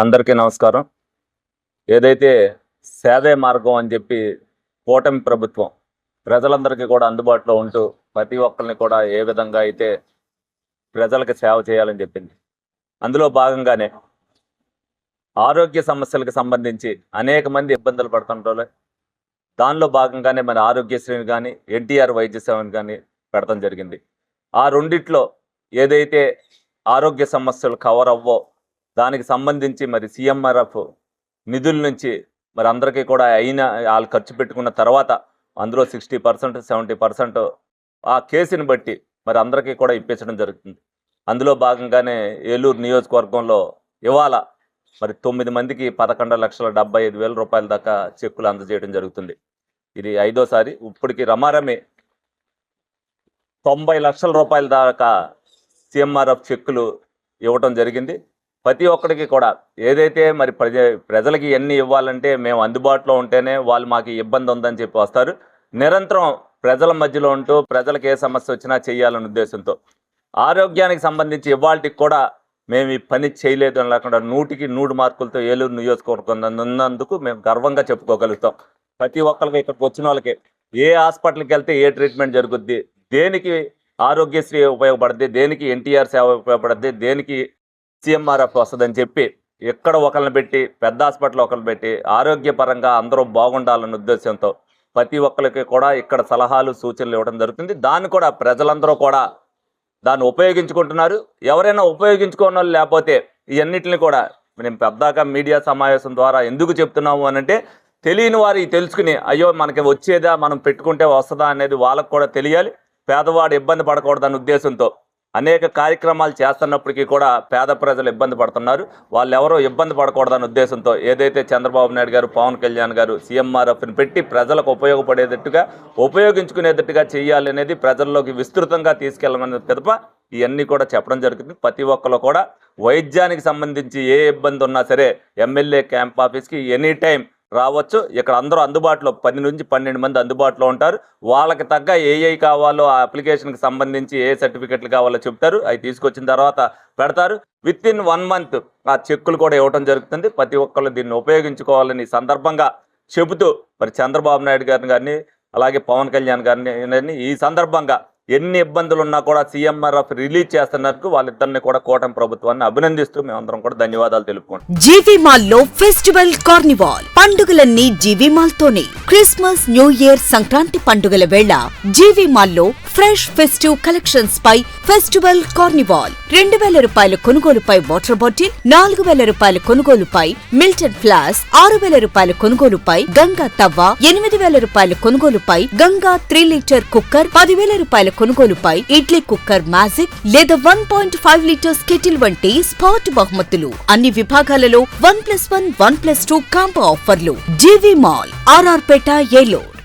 అందరికీ నమస్కారం. ఏదైతే సేవే మార్గం అని చెప్పి కూటమి ప్రభుత్వం ప్రజలందరికీ కూడా అందుబాటులో ఉంటూ ప్రతి ఒక్కరిని కూడా ఏ విధంగా అయితే ప్రజలకు సేవ చేయాలని చెప్పింది, అందులో భాగంగానే ఆరోగ్య సమస్యలకు సంబంధించి అనేక మంది ఇబ్బందులు పడుతుంటారు. దానిలో భాగంగానే మన ఆరోగ్యశ్రీని కానీ ఎన్టీఆర్ వైద్య సేవను కానీ పెడతాం జరిగింది. ఆ రెండిట్లో ఏదైతే ఆరోగ్య సమస్యలు కవర్ అవ్వో దానికి సంబంధించి మరి సీఎంఆర్ఎఫ్ నిధుల నుంచి మరి అందరికీ కూడా వాళ్ళు ఖర్చు పెట్టుకున్న తర్వాత అందులో 60% 70% ఆ కేసుని బట్టి మరి అందరికీ కూడా ఇప్పించడం జరుగుతుంది. అందులో భాగంగానే ఏలూరు నియోజకవర్గంలో ఇవాళ మరి 9 మందికి 11,75,000 రూపాయల దాకా చెక్కులు అందజేయడం జరుగుతుంది. ఇది 5వ సారి. ఇప్పటికి రమారమి 90 లక్షల రూపాయల దాకా సీఎంఆర్ఎఫ్ చెక్కులు ఇవ్వటం జరిగింది. ప్రతి ఒక్కరికి కూడా ఏదైతే మరి ప్రజలకి ఎన్ని ఇవ్వాలంటే మేము అందుబాటులో ఉంటేనే వాళ్ళు మాకు ఇబ్బంది ఉందని చెప్పి వస్తారు. నిరంతరం ప్రజల మధ్యలో ఉంటూ ప్రజలకు ఏ సమస్య వచ్చినా చేయాలనే ఉద్దేశంతో ఆరోగ్యానికి సంబంధించి ఇవాళకి కూడా మేము ఈ పని చేయలేదు అని లేకుండా 100కి 100 మార్కులతో ఏలూరు నియోజకవర్గం ఉన్నందుకు మేము గర్వంగా చెప్పుకోగలుగుతాం. ప్రతి ఒక్కరికి ఇక్కడికి వచ్చిన వాళ్ళకి ఏ హాస్పిటల్కి వెళ్తే ఏ ట్రీట్మెంట్ జరుగుద్ది, దేనికి ఆరోగ్యశ్రీ ఉపయోగపడుద్ది, దేనికి ఎన్టీఆర్ సేవ ఉపయోగపడుద్ది, దేనికి సీఎంఆర్ఎఫ్ వస్తుందని చెప్పి ఎక్కడ ఒకరిని పెట్టి పెద్ద హాస్పిటల్ ఒకరిని పెట్టి ఆరోగ్యపరంగా అందరూ బాగుండాలన్న ఉద్దేశంతో ప్రతి ఒక్కరికి కూడా ఇక్కడ సలహాలు సూచనలు ఇవ్వడం జరుగుతుంది. దాన్ని కూడా ప్రజలందరూ కూడా దాన్ని ఉపయోగించుకుంటున్నారు. ఎవరైనా ఉపయోగించుకోని వాళ్ళు లేకపోతే ఇవన్నిటిని కూడా మేము పెద్దగా మీడియా సమావేశం ద్వారా ఎందుకు చెప్తున్నాము అనంటే తెలియని వారు తెలుసుకుని అయ్యో మనకి వచ్చేదా మనం పెట్టుకుంటే వస్తుందా అనేది వాళ్ళకు కూడా తెలియాలి. పేదవాడు ఇబ్బంది పడకూడదన్న ఉద్దేశంతో అనేక కార్యక్రమాలు చేస్తున్నప్పటికీ కూడా పేద ప్రజలు ఇబ్బంది పడుతున్నారు. వాళ్ళు ఎవరో ఇబ్బంది పడకూడదన్న ఉద్దేశంతో ఏదైతే చంద్రబాబు నాయుడు గారు, పవన్ కళ్యాణ్ గారు సీఎంఆర్ఎఫ్ని పెట్టి ప్రజలకు ఉపయోగించుకునేటట్టుగా చేయాలి అనేది ప్రజల్లోకి విస్తృతంగా తీసుకెళ్లమనే పిదప ఇవన్నీ కూడా చెప్పడం జరుగుతుంది. ప్రతి ఒక్కరు కూడా వైద్యానికి సంబంధించి ఏ ఇబ్బంది ఉన్నా సరే ఎమ్మెల్యే క్యాంప్ ఆఫీస్కి ఎనీ టైం రావచ్చు. ఇక్కడ అందరూ అందుబాటులో 10 నుంచి 12 మంది అందుబాటులో ఉంటారు. వాళ్ళకి తగ్గ ఏ కావాలో ఆ అప్లికేషన్కి సంబంధించి ఏ సర్టిఫికెట్లు కావాలో చెప్తారు. అవి తీసుకొచ్చిన తర్వాత పెడతారు. విత్ ఇన్ 1 మంత్ ఆ చెక్కులు కూడా ఇవ్వడం జరుగుతుంది. ప్రతి ఒక్కళ్ళు దీన్ని ఉపయోగించుకోవాలని సందర్భంగా చెబుతూ మరి చంద్రబాబు నాయుడు గారిని కానీ అలాగే పవన్ కళ్యాణ్ గారిని ఈ సందర్భంగా ఎన్ని ఇబ్బందులు ఉన్నా కూడా సీఎంఆర్ఎఫ్ రిలీజ్ చేస్తున్నందుకు వాళ్ళిద్దరిని కూడా కూటమి ప్రభుత్వాన్ని అభినందిస్తూ మేమందరం కూడా ధన్యవాదాలు తెలుపుకుంటాం. జీవీ మాల్ లో ఫెస్టివల్ కార్నివాల్ పండుగలన్నీ జీవీ మాల్ తోనే. క్రిస్మస్, న్యూ ఇయర్, సంక్రాంతి పండుగల వేళ జీవీ మాల్ లో ఫ్రెష్ ఫెస్టివ్ కలెక్షన్స్ పై ఫెస్టివల్ కార్నివాల్. 2,000 రూపాయల కొనుగోలుపై వాటర్ బాటిల్, 4,000 రూపాయల కొనుగోలుపై మిల్టన్ ఫ్లాస్, 6,000 రూపాయల కొనుగోలుపై గంగా తవ్వ, 8,000 రూపాయల కొనుగోలుపై గంగా 3 లీటర్ కుక్కర్, 10,000 రూపాయల కొనుగోలుపై ఇడ్లీ కుక్కర్ మ్యాజిక్ లేదా 1.5 లీటర్స్ కెటిల్ వంటి స్పాట్ బహుమతులు. అన్ని విభాగాలలో 1+1, 1+2 కాంబో ఆఫర్లు. జీవీ మాల్, ఆర్ఆర్ పేట, ఏలూరు.